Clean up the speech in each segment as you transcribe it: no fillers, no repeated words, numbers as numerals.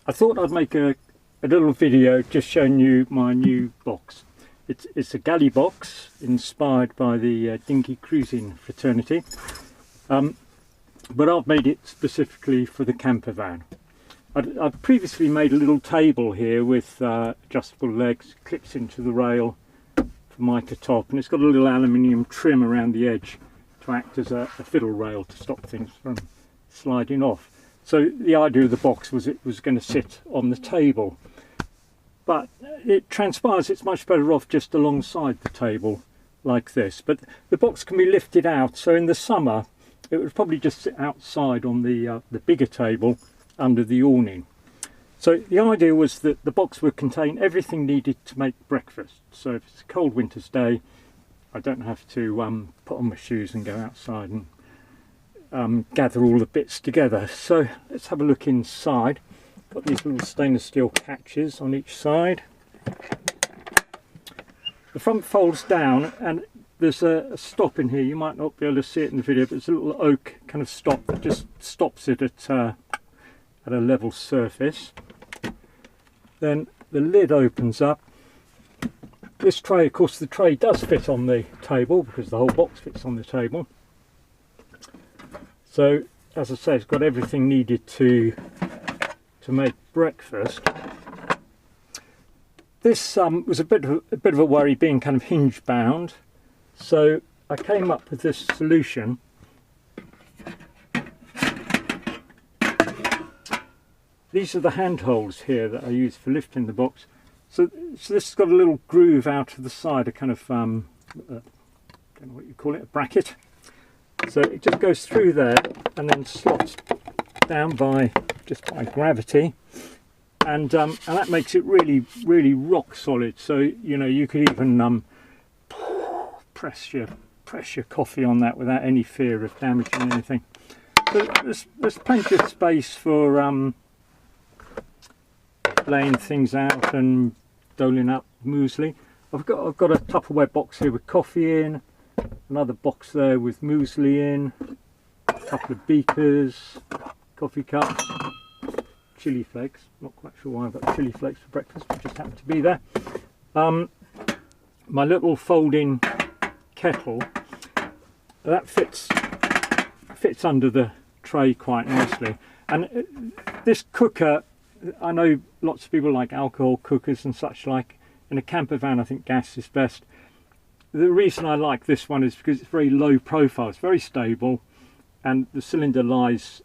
I thought I'd make a little video just showing you my new box. It's a Galley Box inspired by the dinghy cruising fraternity, but I've made it specifically for the camper van. I've previously made a little table here with adjustable legs, clips into the rail for mica top, and it's got a little aluminium trim around the edge to act as a fiddle rail to stop things from sliding off. So the idea of the box was it was going to sit on the table, but it transpires it's much better off just alongside the table like this. But the box can be lifted out, so in the summer it would probably just sit outside on the bigger table under the awning. So the idea was that the box would contain everything needed to make breakfast. So if it's a cold winter's day, I don't have to put on my shoes and go outside and gather all the bits together. So let's have a look inside. Got these little stainless steel catches on each side. The front folds down, and there's a stop in here. You might not be able to see it in the video, but it's a little oak kind of stop that just stops it at a level surface. Then the lid opens up. This tray, of course, the tray does fit on the table because the whole box fits on the table. So, as I say, it's got everything needed to make breakfast. This was a bit of a worry, being kind of hinge bound. So I came up with this solution. These are the handholds here that I use for lifting the box. So this has got a little groove out of the side, a kind of, I don't know what you call it, a bracket. So it just goes through there and then slots down just by gravity. And that makes it really rock solid. So, you know, you could even press your coffee on that without any fear of damaging anything. So there's plenty of space for laying things out and doling up muesli. I've got a Tupperware box here with coffee in, another box there with muesli in, a couple of beakers, coffee cups, chili flakes. Not quite sure why I've got chili flakes for breakfast, but just happen to be there. My little folding kettle that fits under the tray quite nicely. And this cooker, I know lots of people like alcohol cookers and such like. In a camper van I think gas is best. The reason I like this one is because it's very low profile, it's very stable, and the cylinder lies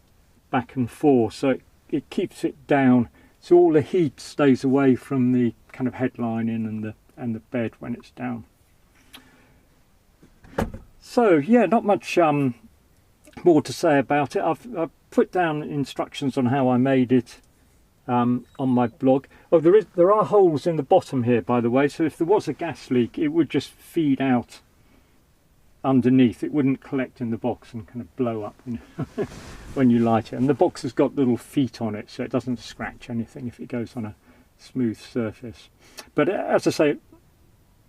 back and forth, so it keeps it down, so all the heat stays away from the kind of headlining and the bed when it's down. So yeah, not much more to say about it. I've put down instructions on how I made it on my blog. Oh, there are holes in the bottom here, by the way, so if there was a gas leak it would just feed out underneath. It wouldn't collect in the box and kind of blow up when you light it. And the box has got little feet on it, so it doesn't scratch anything if it goes on a smooth surface. But as I say,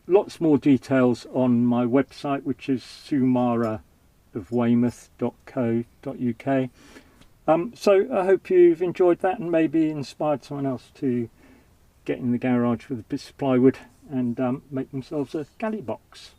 lots more details on my website, which is sumaraofweymouth.co.uk. So I hope you've enjoyed that and maybe inspired someone else to get in the garage with a bit of plywood and make themselves a Galley Box.